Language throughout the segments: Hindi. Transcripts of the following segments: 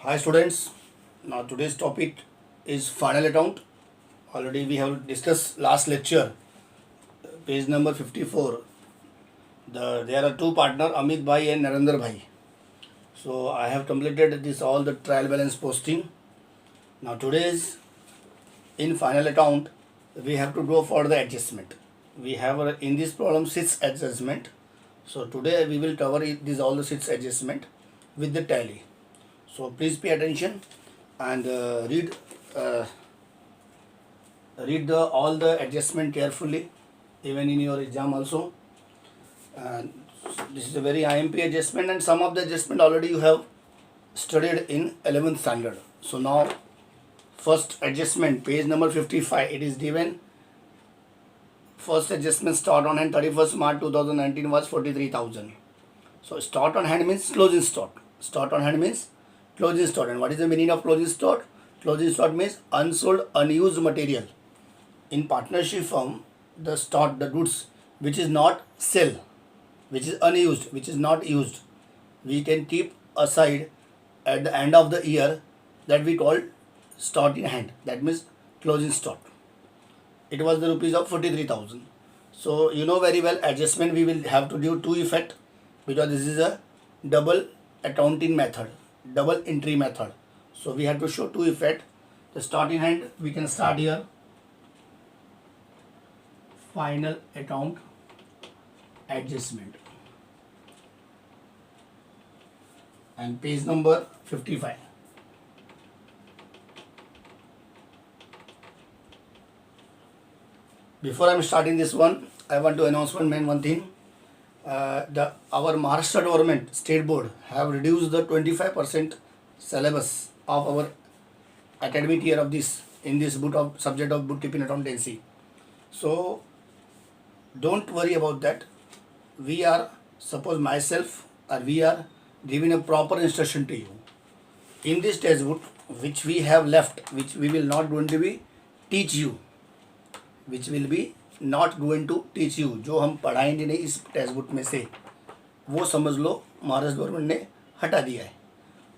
Hi students, now today's topic is final account. Already we have discussed last lecture, page number 54. There are two partner Amit Bhai and Narendra Bhai. So I have completed this all the trial balance posting. Now today's in final account we have to go for the adjustment. We have in this problem 6 adjustment. So today we will cover these all the 6 adjustment with the tally. So please pay attention and read the all the adjustment carefully, even in your exam also. And this is a very IMP adjustment, and some of the adjustment already you have studied in 11th standard. So now first adjustment, page number 55, it is given. First adjustment start on hand 31st March 2019 was 43,000. So start on hand means closing stock. Start on hand means closing stock. And what is the meaning of closing stock? Closing stock means unsold, unused material. In partnership firm, the stock, the goods which is not sell, which is unused, which is not used, we can keep aside at the end of the year, that we call stock in hand. That means closing stock. It was the rupees of 43,000. So you know very well, adjustment we will have to do two effect, because this is a double accounting method, double entry method. So we have to show two effect. The start in hand, we can start here, final account adjustment, and page number 55. Before I am starting this one, I want to announce one thing. Our Maharashtra government state board have reduced the 25% syllabus of our academic year of this in this book of subject of bookkeeping accountancy. So don't worry about that. We are, suppose myself or we are giving a proper instruction to you in this textbook which we have left, which we will not going to be teach you, which will be not going to teach you. जो हम पढ़ाएंगे नहीं इस टेक्स्ट बुक में से, वो समझ लो महाराष्ट्र गवर्नमेंट ने हटा दिया है,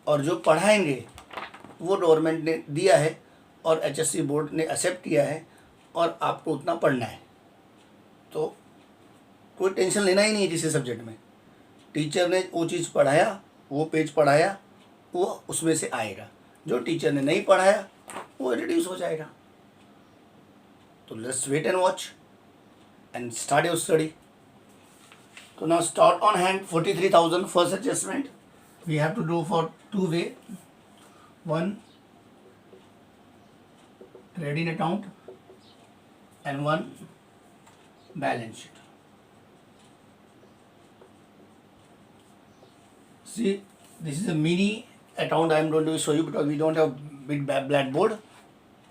और जो पढ़ाएंगे वो गवर्नमेंट ने दिया है और एचएससी बोर्ड ने एक्सेप्ट किया है, और आपको उतना पढ़ना है. तो कोई टेंशन लेना ही नहीं है किसी सब्जेक्ट में. टीचर ने वो चीज़ पढ़ाया, वो पेज पढ़ाया, वो उसमें से आएगा. जो टीचर ने नहीं पढ़ाया वो रिड्यूस हो जाएगा. So let's wait and watch and start your study. So now start on hand 43,000 first adjustment. We have to do for two way. One trading account and one balance sheet. See, this is a mini account I am going to show you because we don't have big blackboard.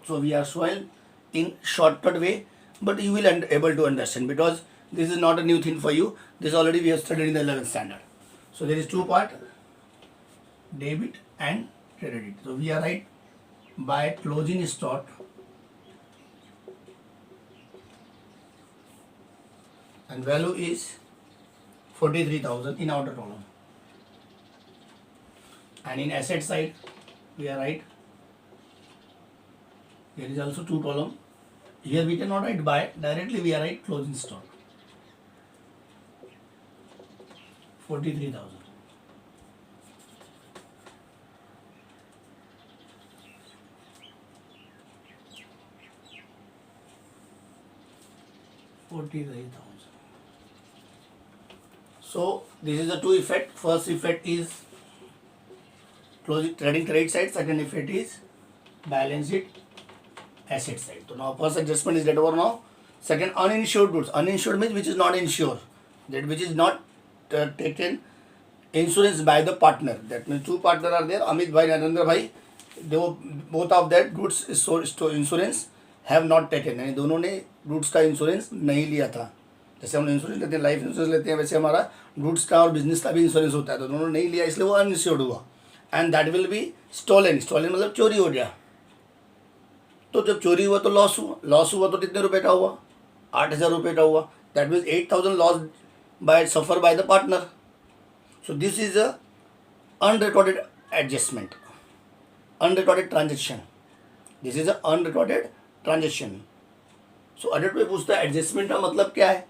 So we are showing in shortcut way, but you will able to understand because this is not a new thing for you. This already we have studied in the 11th standard. So there is two part, debit and credit. So we are right by closing stock and value is 43,000 in outer column, and in asset side we are right. There is also two column. Here we cannot write buy, directly we are write closing stock. 43,000. So this is the two effect. First effect is closing trading credit side. Second effect is balance sheet asset side. So now first adjustment is that over now. Second, uninsured goods. Uninsured means which is not insured, that which is not taken insurance by the partner. That means two partner are there, Amit Bhai and Narendra Bhai. They both of that goods is so insurance have not taken. यानी दोनों ने goods का इंश्योरेंस नहीं लिया था. जैसे हम इंश्योरेंस लेते हैं, लाइफ इंश्योरेंस लेते हैं, वैसे हमारा गुड्स का और बिजनेस का भी इंश्योरेंस होता है. तो दोनों ने नहीं लिया, इसलिए वो अनइंश्योर्ड हुआ. And that will be stolen. Stolen मतलब चोरी हो गया. तो जब चोरी हुआ तो लॉस हुआ. लॉस हुआ तो कितने रुपए का हुआ? 8,000 रुपये का हुआ. That means 8,000 loss by suffer by the partner. So this is a unrecorded adjustment. Unrecorded transaction, this is a unrecorded transaction. So audit में पूछता है एडजस्टमेंट का मतलब क्या है,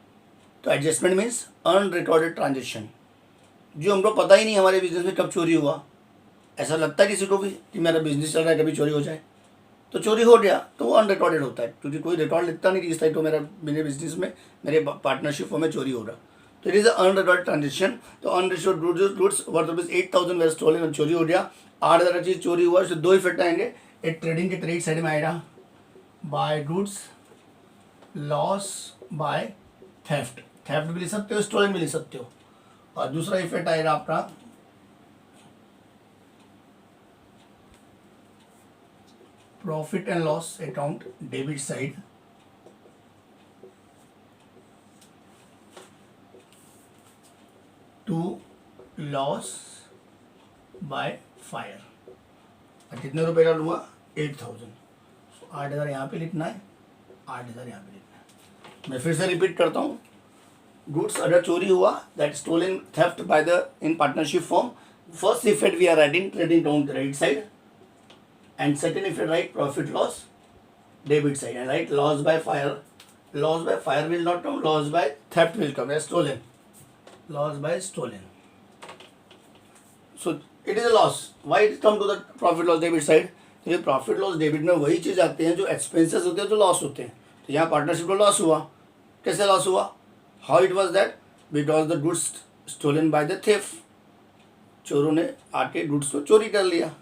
तो एडजस्टमेंट मीन्स अनरिकॉर्डेड ट्रांजेक्शन, जो हमको पता ही नहीं हमारे बिजनेस में कब चोरी हुआ। ऐसा लगता है किसी को भी कि मेरा बिजनेस चल रहा है कभी चोरी हो जाए, तो चोरी हो गया तो वो अनरिकॉर्डेड होता है, क्योंकि कोई रिकॉर्ड लिखता नहीं कि इस टाइप को मेरे बिजनेस में, मेरे पार्टनरशिप में चोरी हो रहा। तो इट इज अनरिकॉर्डेड ट्रांजेक्शन। तो unrecord goods worth rupees 8,000 were stolen, चोरी हो गया। 8,000 चीज चोरी हुआ, उससे दो इफेक्ट आएंगे। एक ट्रेडिंग के क्रेडिट साइड में आएगा by goods loss by theft, theft भी ले सकते हो, स्टोलन भी ले सकते हो। और दूसरा इफेक्ट आएगा आपका profit and loss account debit side, to loss by fire. और कितने रुपए का हुआ 8,000। 8,000 यहाँ पे लिखना है, 8,000 यहाँ पे लिखना है। मैं फिर से रिपीट करता हूँ, गुड्स अगर चोरी हुआ that stolen theft by the in partnership form, first effect we are writing trading down the right side, and second if you write profit loss debit side and write loss by fire, loss by fire will not come, loss by theft will come as stolen, loss by stolen. So it is a loss. Why it come to the profit loss debit side? तो ये प्रॉफिट लॉस डेबिट में वही चीज़ आते हैं जो एक्सपेंसेस होते हैं, जो लॉस होते हैं। तो यहाँ पार्टनरशिप को लॉस हुआ, कैसे लॉस हुआ, how it was that, because the goods stolen by the theft, चोरों ने आके गुड्स को चोरी कर लिया,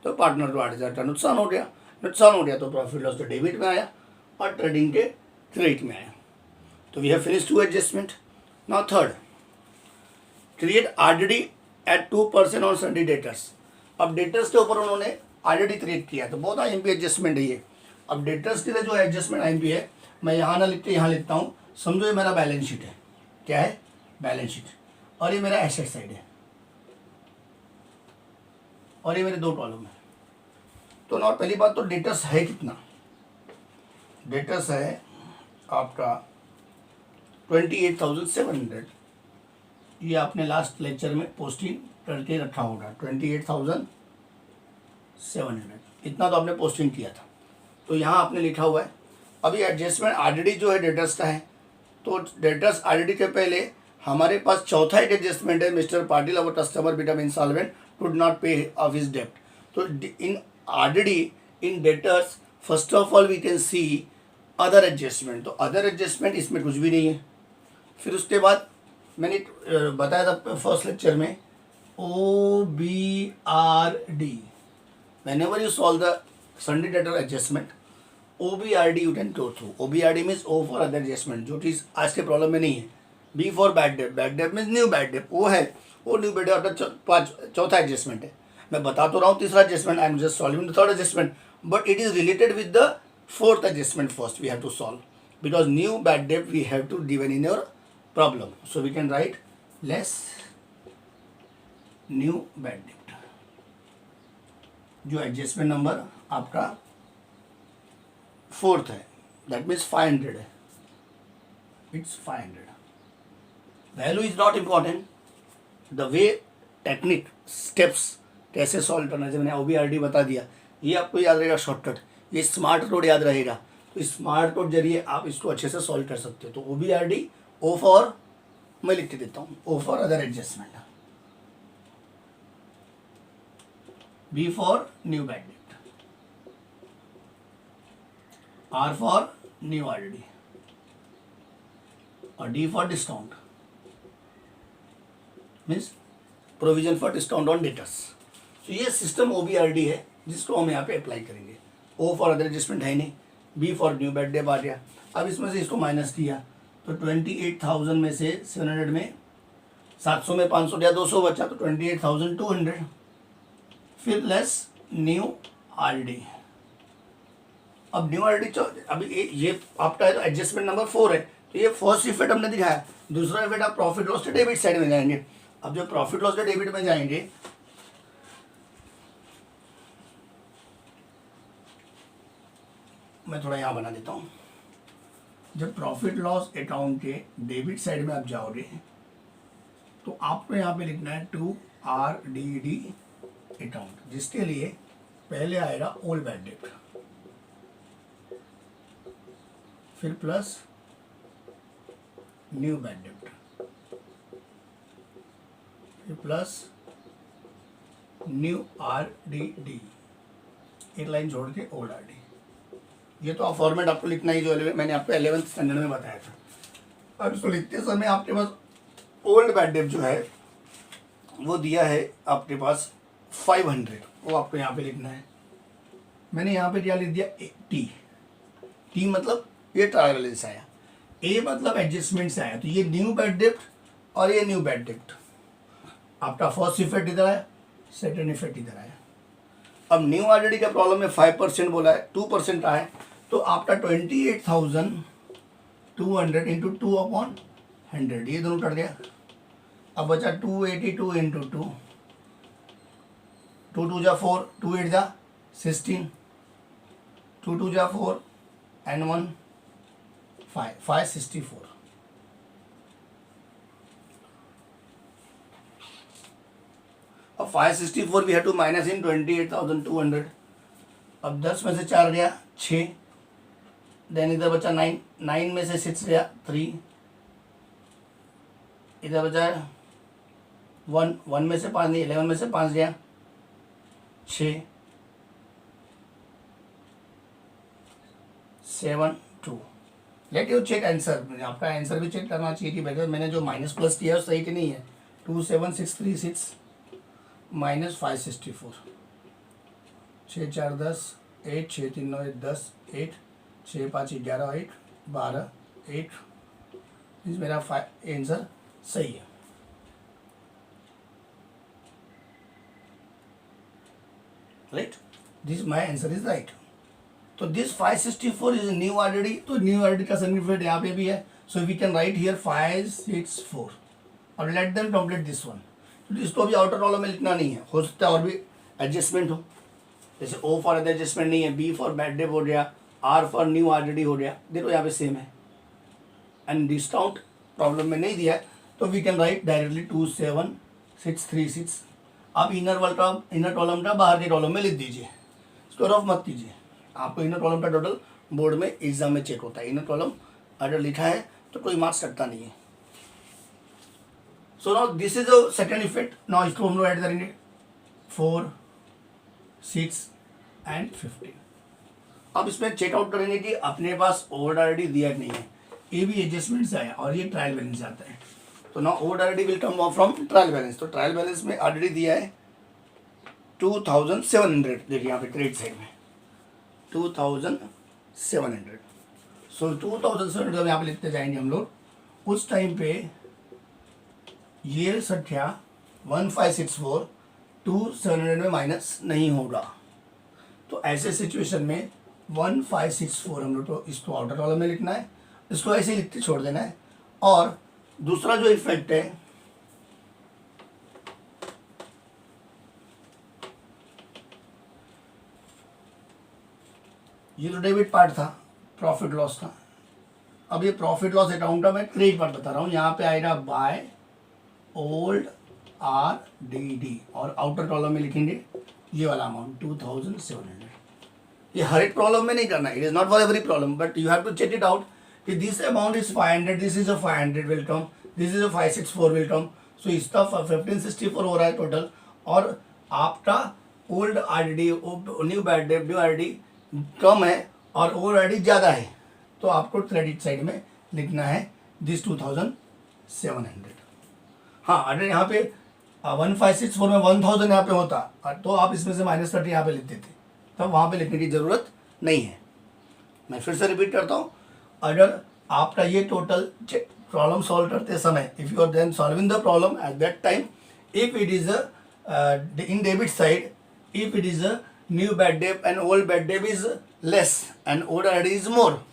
तो पार्टनर को 8,000 का नुकसान हो गया। नुकसान हो गया तो प्रॉफिट लॉस तो डेबिट में आया और ट्रेडिंग के क्रेडिट में आया। तो we have finish 2 adjustment. Now third, create RDD at 2% on sundry debtors. अब डेटर्स के ऊपर उन्होंने आरडीडी क्रिएट किया, तो बहुत आईएमपी एडजस्टमेंट है ये। अब डेटर्स के लिए जो एडजस्टमेंट आईएमपी है, मैं यहाँ ना लिखते यहाँ लिखता हूँ। समझो ये मेरा बैलेंस शीट है, क्या है बैलेंस शीट, और ये मेरा एसेट साइड है, और ये मेरे 2 कॉलम है। तो ना पहली बात तो डेटर्स है कितना, डेटर्स है आपका 28,700। ये आपने लास्ट लेक्चर में पोस्टिंग करके रखा होगा 28,700, इतना तो आपने पोस्टिंग किया था। तो यहाँ आपने लिखा हुआ है। अभी एडजस्टमेंट आरडीडी जो है डेटर्स का है, तो डेटर्स आरडीडी के पहले हमारे पास चौथा एक एडजस्टमेंट है, mister Patil our customer become insolvent could not pay of his debt. So in RDD, in debtors, first of all we can see other adjustment. तो other adjustment इसमें कुछ भी नहीं है। फिर उसके बाद मैंने बताया था फर्स्ट लेक्चर में OBRD, whenever you solve the Sunday debtor adjustment, OBRD you can go through. OBRD means O for other adjustment, जो चीज़ आज के प्रॉब्लम में नहीं है। B for bad debt, bad debt means new bad debt, वो है, वो न्यू बेटे आपका चौथा एडजस्टमेंट है। मैं बता तो रहा हूँ तीसरा adjustment, I am just solving the third adjustment, but it is related with the fourth adjustment first we have to solve, because new bad debt we have to given in your problem. So we can write less new bad debt, जो एडजस्टमेंट नंबर आपका फोर्थ है, दैट मीन्स 500 है, it's 500। Value is not important, the way technique steps कैसे सॉल्व करना है, मैंने OBRD बता दिया, ये आपको याद रहेगा शॉर्टकट, ये स्मार्ट कोड याद रहेगा। तो स्मार्ट कोड जरिए आप इसको अच्छे से सॉल्व कर सकते हो। तो OBRD, O फॉर, मैं लिख के देता हूँ, O for other adjustment, B for new bad date, R for new RDD, और D for discount means provision for discount on debtors. तो ये सिस्टम OBRD है जिसको हम यहाँ पे अप्लाई करेंगे। O फॉर अदर एडजस्टमेंट है नहीं, B for new bad debt आ गया। अब इसमें से इसको माइनस किया तो 28,000 में से 700 में 700 में 500 या 200 बचा, तो 28,200। फिर लेस न्यू RD। अब न्यू RD अभी ये आपका तो एडजस्टमेंट नंबर 4 है, तो ये फर्स्ट इफेक्ट हमने दिखाया। दूसरा इफेक्ट आप प्रॉफिट लॉस के डेबिट साइड में जाएंगे। अब जो प्रॉफिट लॉस के डेबिट में जाएंगे, मैं थोड़ा यहाँ बना देता हूँ। जब प्रॉफिट लॉस अकाउंट के डेबिट साइड में आप जाओगे तो आपको यहाँ पे लिखना है 2RDD अकाउंट, जिसके लिए पहले आएगा ओल्ड बैड डेब्ट, फिर प्लस न्यू बैड डेब्ट, फिर प्लस न्यू RDD, एक लाइन छोड़ के ओल्ड RD। ये तो आप फॉर्मेट आपको लिखना ही, जो मैंने आपको 11th स्टैंडर्ड में बताया था। अब इसको लिखते समय आपके पास ओल्ड बैड डेब्ट जो है वो दिया है आपके पास 500, वो आपको यहाँ पे लिखना है। मैंने यहाँ पे क्या लिख दिया, टी मतलब ये ट्रायल बैलेंस आया, ए मतलब एडजस्टमेंट से आया, तो ये न्यू बैड डेब्ट और ये न्यू बैड डेब्ट। आपका फर्स्ट इफेक्ट इधर आया, सेकेंड इफेक्ट इधर आया। अब न्यू RDD का प्रॉब्लम में 5% बोला है, 2% आए, तो आपका 28,200 इंटू 2/100, ये दोनों कट गया। अब बचा 282 इंटू 2, 2 2 जा 4, 2 8 जा 16, 2 2 जा 4 and 1 5, 564। अब 564 वी हैव टू माइनस इन 28,200। अब 10 में से 4 गया 6, देन इधर बचा 9, 9 में से 6 गया 3, इधर बचा 1, 1 में से 5 नहीं, 11 में से 5 गया 6, 7 2। लेट यू चेक आंसर, आपका आंसर भी चेक करना चाहिए कि भैया मैंने जो माइनस प्लस किया है वो सही कि नहीं है। 27636 माइनस 564, 6 4 10, 8 6 3 9 10, 8 6 5 11, 8 12, 8, मेरा आंसर सही है। Right, this my answer is right. तो दिस 564 इज न्यू RDD, तो न्यू RDD का सर्टिफिकेट यहाँ पे भी है, so we can write here 564 और let them complete this one. तो इसको अभी आउटर कॉलम में लिखना नहीं है, हो सकता है और भी एडजस्टमेंट हो, जैसे O फॉर एडजस्टमेंट नहीं है, B फॉर बैड डेब्ट हो गया, R फॉर न्यू RDD हो गया। देखो यहाँ पे सेम है, एंड डिस्काउंट प्रॉब्लम में नहीं दिया है, तो वी कैन राइट डायरेक्टली 27636। आप इनर कॉलम का बाहर के कॉलम में लिख दीजिए, इसको रफ मत कीजिए। आपको इनर कॉलम का टोटल बोर्ड में एग्जाम में चेक होता है, इनर कॉलम अगर लिखा है तो कोई मार्क्स कटता नहीं है। So now this is the second effect. Now इसको हम लोग ऐड करेंगे 4 6 एंड 15। अब इसमें चेकआउट करेंगे कि अपने पास ओल्ड RDD दिया नहीं है, ये भी एडजस्टमेंट से आया और ये ट्रायल बैलेंस आता है। तो now old RDD will come from trial balance. तो ट्रायल बैलेंस में RDD दिया है 2700, देखिए यहाँ पे क्रेडिट साइड में 2700। सो 2700 जब यहाँ पे लिखते जाएंगे हम लोग, उस टाइम पे ये संख्या 1564 2700 में माइनस नहीं होगा। तो ऐसे सिचुएशन में 1564 हम लोग को इसको आउटर कॉलम में लिखना है, इसको ऐसे ही लिखते छोड़ देना है। और दूसरा जो इफेक्ट है, ये तो डेबिट पार्ट था, प्रॉफिट लॉस था। अब ये प्रॉफिट लॉस अकाउंट का मैं क्रेडिट पार्ट बता रहा हूँ। यहाँ पे आएगा बाय ओल्ड RDD और आउटर कॉलम में लिखेंगे ये वाला अमाउंट 2700। ये हर एक प्रॉब्लम में नहीं करना है, it is not for every problem, but you have to check it out कि this amount is 500, this is a 500 will come, this is a 564 will come. So इसका 1564 हो रहा है टोटल, और आपका ओल्ड RDD न्यू बैड डेब्ट न्यू RDD कम है और ओल्ड RDD ज़्यादा है, तो आपको क्रेडिट साइड में लिखना है दिस 2700। हाँ, अगर यहाँ पे 1564 में 1000 यहाँ पे होता तो आप इसमें से -30 यहाँ पे लिख देते, तब वहाँ पे लिखने की ज़रूरत नहीं है। मैं फिर से रिपीट करता हूँ, अगर आपका ये टोटल प्रॉब्लम सॉल्व करते समय, if you are then solving the problem at that time, if it is in debit side, if it is a new bad डेब्ट एंड ओल्ड बैड डेब्ट is less and old RDD is more.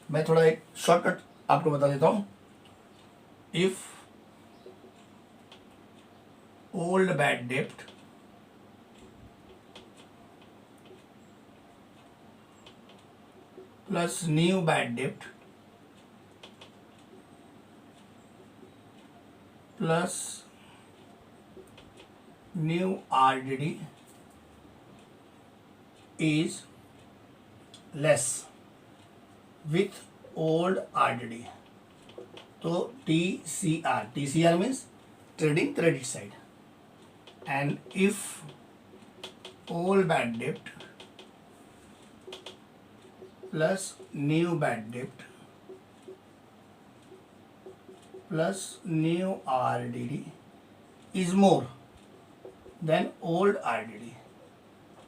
मैं थोड़ा एक शॉर्टकट आपको बता देता हूँ। If old bad debt plus new bad debt plus new RDD is less with old RDD. तो TCR means trading credit side, and if old bad debt plus new bad debt plus new RDD is more than old RDD,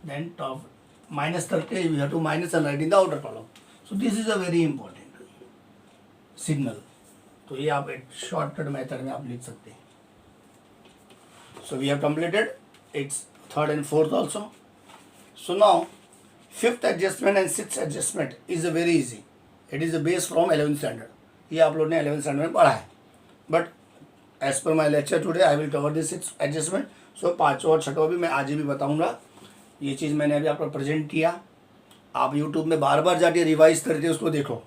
then top minus 30 we have to minus and write in the outer column. So this is a very important signal. तो ये आप एक शॉर्टकट मेथड में आप लिख सकते हैं. So we have completed its third and fourth also. So now fifth adjustment and sixth adjustment is a very easy. It is a base from 11th standard. ये आप लोग ने 11th standard में पढ़ा है. But as per my lecture today I will cover this sixth adjustment. So पाँचवा और छठवा भी मैं आज ही भी बताऊंगा. ये चीज़ मैंने अभी आपको प्रेजेंट किया. आप YouTube में बार बार जाके रिवाइज करके उसको देखो,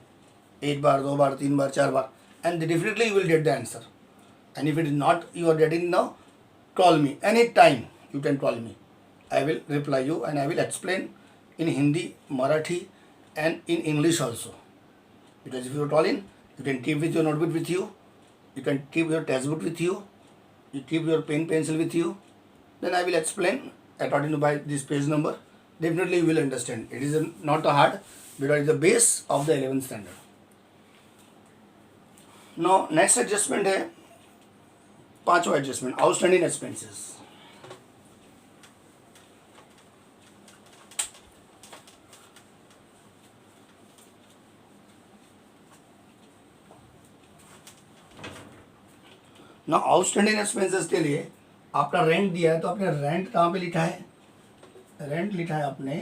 एक बार, दो बार, तीन बार, चार बार, and definitely you will get the answer. And if it is not you are getting now, call me anytime. You can call me. I will reply you and I will explain in Hindi, Marathi, and in English also. Because if you are calling, you can keep with your notebook with you. You can keep your textbook with you. You keep your pen pencil with you. Then I will explain according to by this page number. Definitely you will understand. It is not a hard, because it is the base of the 11th standard. Now next adjustment है पांचवा एडजस्टमेंट, आउटस्टैंडिंग एक्सपेंसेस. ना आउटस्टैंडिंग एक्सपेंसेस के लिए आपका रेंट दिया है, तो आपने रेंट कहाँ पे लिखा है? रेंट लिखा है आपने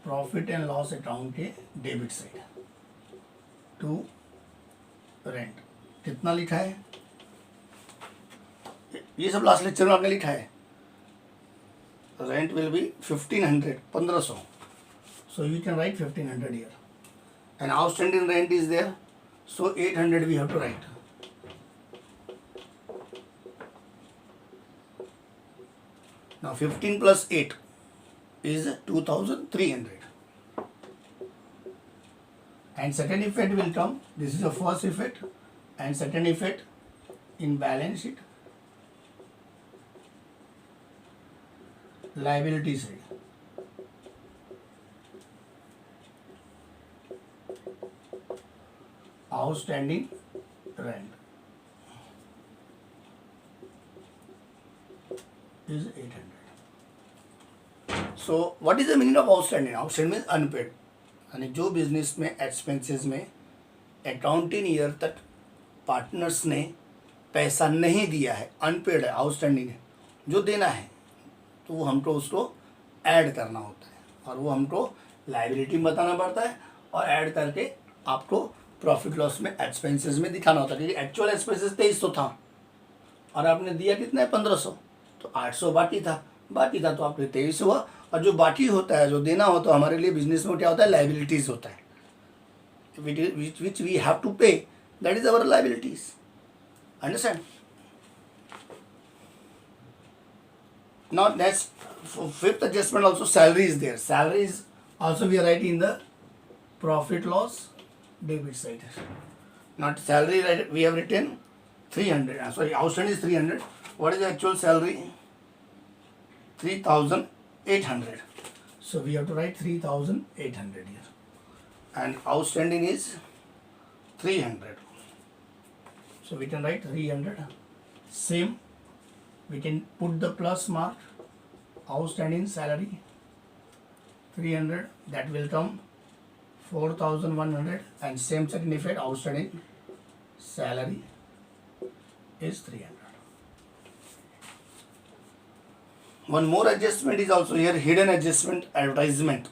प्रॉफिट एंड लॉस अकाउंट के डेबिट साइड टू रेंट. कितना लिखा है? ये सब लास्ट लेक्चर में आपने लिखा है. Rent will be 1500, 1500. So you can write 1500 here. And outstanding rent is there, so 800 we have to write. Now 15 plus 8 is 2300. And second effect will come. This is the first effect, and second effect in balance sheet, liability side. Outstanding rent is 800. So what is the meaning of outstanding? Outstanding means unpaid. यानी जो बिजनेस में एक्सपेंसेस में अकाउंटिंग ईयर तक पार्टनर्स ने पैसा नहीं दिया है, अनपेड है, आउटस्टैंडिंग है, जो देना है, तो वो हमको उसको ऐड करना होता है, और वो हमको लायबिलिटी में बताना पड़ता है, और ऐड करके आपको प्रॉफिट लॉस में एक्सपेंसेस में दिखाना होता है. क्योंकि एक्चुअल एक्सपेंसेस 2300 था और आपने दिया कितना है? 1500. तो 800 बाकी था तो आपने 2300 हुआ. और जो बाकी होता है, जो देना होता है, हमारे लिए बिजनेस में क्या होता है? लाइबिलिटीज़ होता है, which we have to pay. That is our liabilities. Understand? Now next fifth adjustment also salary is there. Salary is also we are writing in the profit loss debit side. Not salary we have written 300. Sorry, outstanding is 300. What is the actual salary? 3,800. So we have to write 3,800 here. And outstanding is 300. So we can write 300. Same, we can put the plus mark. Outstanding salary 300. That will come 4,100. And same second effect, outstanding salary is 300. One more adjustment is also here, hidden adjustment advertisement,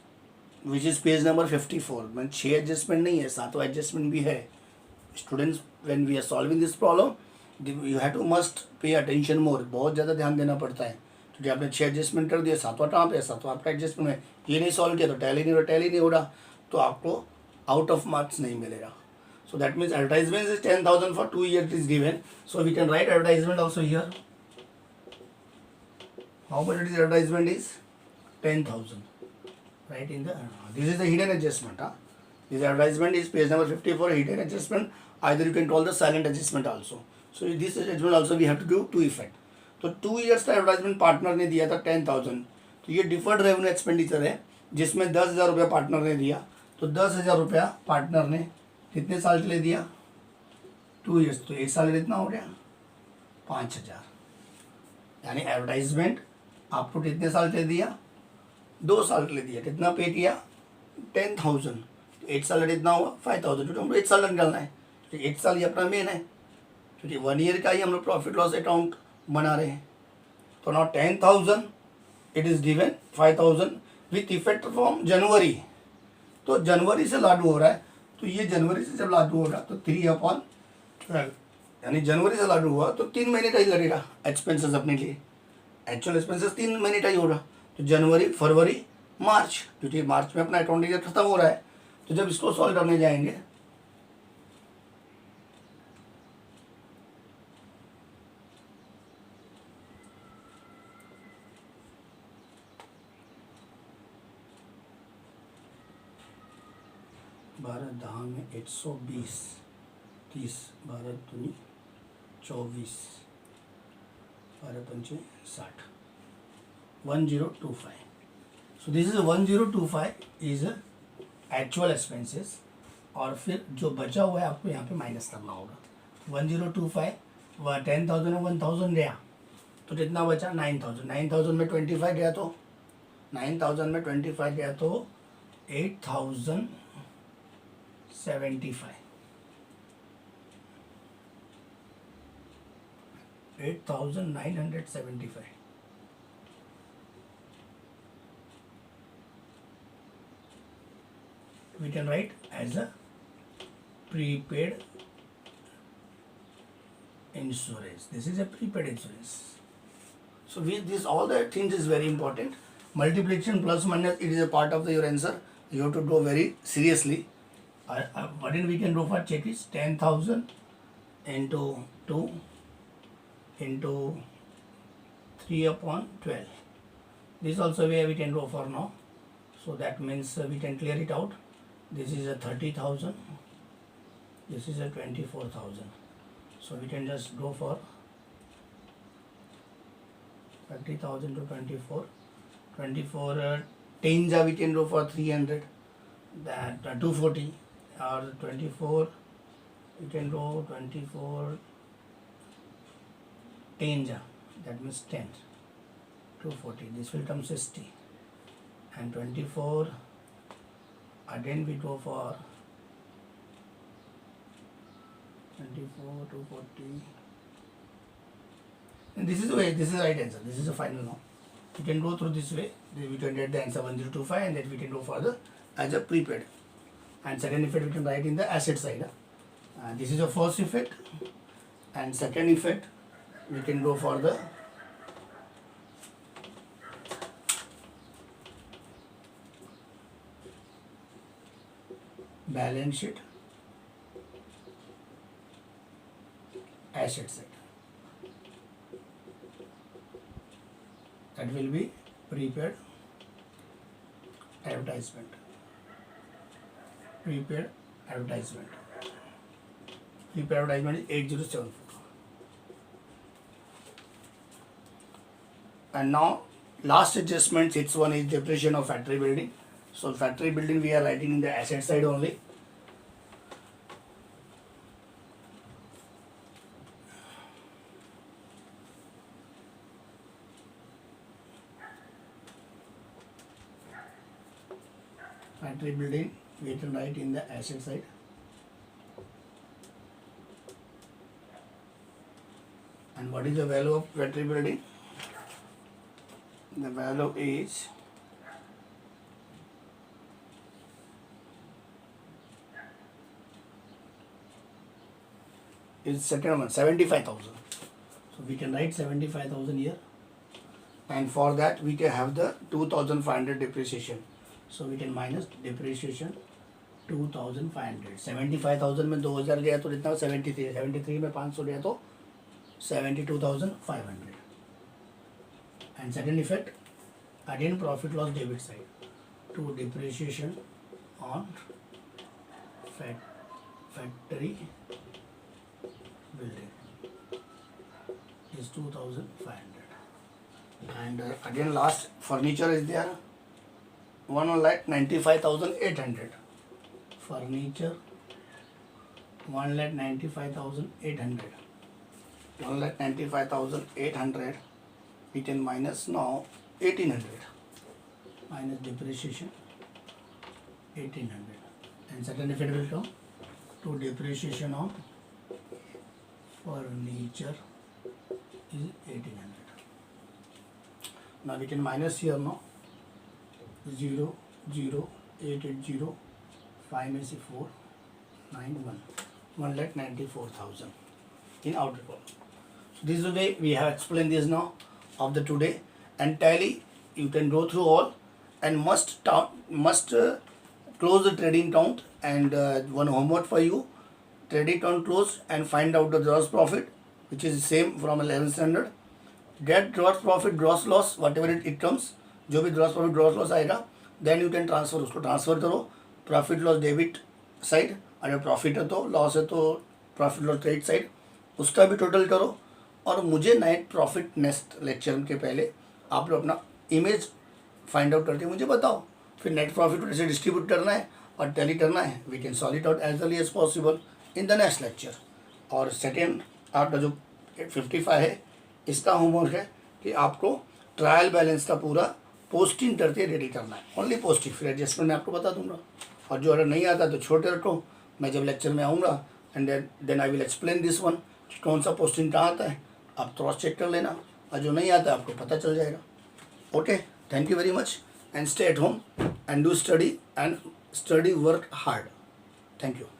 which is page number 54. मैं 6 adjustment नहीं है, 7वां adjustment भी है. Students, when we are solving this problem, you have to must pay attention more. बहुत ज़्यादा ध्यान देना पड़ता है. क्योंकि आपने 6 adjustment कर दिया, 7वां कहाँ पे है? 7वां आपका adjustment में ये नहीं solve किया तो टैली नहीं हो रहा, तो आपको out of marks नहीं मिलेगा. So that means advertisement is 10,000 for 2 years is given. So we can write advertisement also here. How much it is advertisement is 10,000. Right in the this is the hidden adjustment. This advertisement is page number 54, hidden adjustment. Either you can call the silent adjustment also. So this adjustment also we have to do to effect. तो 2 years का एडवर्टाइजमेंट पार्टनर ने दिया था 10,000, तो ये डिफर्ड रेवेन्यू एक्सपेंडिचर है जिसमें 10,000 रुपया पार्टनर ने दिया. तो 10,000 रुपया पार्टनर ने कितने साल के लिए दिया? 2 years. तो 1 साल कितना हो गया? 5,000. यानी एडवर्टाइजमेंट आपको कितने साल के लिए दिया? 2 साल के लिए दिया. कितना पे किया? 10,000. तो 1 साल का कितना हुआ? 5,000. तो हम 1 साल का निकालना है, तो 1 साल ये अपना मेन है, क्योंकि 1 year का ही हम लोग प्रॉफिट लॉस अकाउंट बना रहे हैं. तो now 10,000 it is given 5,000 with effect from January. तो जनवरी से लागू हो रहा है, तो ये जनवरी से जब लागू होगा तो 3/12, यानी जनवरी से लागू हुआ तो 3 महीने का ही लगेगा एक्सपेंसेस अपने लिए. एक्चुअल एक्सपेंसेस 3 महीने का ही होगा. तो जनवरी, फरवरी, मार्च, क्योंकि मार्च में अपना अकाउंट ईयर खत्म हो रहा है. तो जब इसको सॉल्व करने जाएंगे बारह दहा में 120, 30, 12 दूनी 24, 12 पंचे 60, 1025. So this is 1025 is actual expenses. और फिर जो बचा हुआ है आपको यहाँ पे माइनस करना होगा. 1025 वह 10,000 और 1,000 गया, तो कितना बचा? 9,000. 9,000 में 25 गया तो 9,000 में 25 गया तो 8,075. 8,975. We can write as a prepaid insurance. This is a prepaid insurance. So with this, all the things is very important. Multiplication plus minus, it is a part of your answer. You have to do very seriously. What we can do for check is 10,000 into 2 into 3/12. This also we can do for now. So that means we can clear it out. This is a 30,000. This is a 24,000. So we can just go for 30,000 to 24. 24 tens we can go for 300. That 240 or 24. We can go 24 tens. That means 10. 240. This will come 60. And 24. Again we go for 24, 240. And this is the way, this is the right answer. This is the final now. You can go through this way. We can get the answer 1025, and then we can go further as a prepaid. And second effect we can write in the asset side. This is the first effect. And second effect we can go for the balance sheet, asset side. That will be prepaid advertisement. Prepaid advertisement. Prepaid advertisement is 8074. And now last adjustment, its one is depreciation of factory building. So factory building we are writing in the asset side only. Factory building we can write in the asset side. And what is the value of factory building? The value is second one 75,000. So we can write 75,000 here, and for that we can have the 2,500 depreciation. So we can minus depreciation 2,500. 75,000 में 2,000 गया तो कितना? 73. 73 में 500 गया तो 72,500. And second effect again profit loss debit side to depreciation on factory building is 2500, and again last furniture is there 1,95,800. Furniture 1,95,800. 1,95,800. We can minus now 1,800 minus depreciation 1,800, and certain effect will come to depreciation on furniture is 1,800. Now we can minus here now 0 0 880 5 minus 4 91 1,94,000 in outer column. So this is the way we have explained this now of the today, and tally you can go through all and must close the trading count, and one homework for you, trading count close and find out the gross profit which is same from 11th standard. Get gross profit gross loss whatever it comes, जो भी gross profit gross loss आएगा, then you can transfer, उसको ट्रांसफ़र करो प्रॉफिट लॉस डेबिट साइड, अगर प्रॉफिट है तो लॉस है तो प्रॉफिट लॉस क्रेडिट साइड, उसका भी टोटल करो। और मुझे नेट प्रॉफिट नेक्स्ट लेक्चर के पहले आप लोग अपना इमेज फाइंड आउट करके मुझे बताओ, फिर नेट प्रॉफिट कैसे डिस्ट्रीब्यूट करना है और टैली करना है, we can solve it out as early as possible in the next lecture. और सेकेंड आपका जो 55 है इसका होमवर्क है कि आपको ट्रायल बैलेंस का पूरा पोस्टिंग करके रेडी करना है, ओनली पोस्टिंग, फिर एडजस्टमेंट मैं आपको बता दूंगा। और जो अगर नहीं आता तो छोटे रखो, मैं जब लेक्चर में आऊँगा and then I will explain this one, कौन सा पोस्टिंग कहाँ आता है आप क्रॉस चेक कर लेना, और जो नहीं आता आपको पता चल जाएगा। Okay, thank you very much and stay at home and do study and study work hard. Thank you.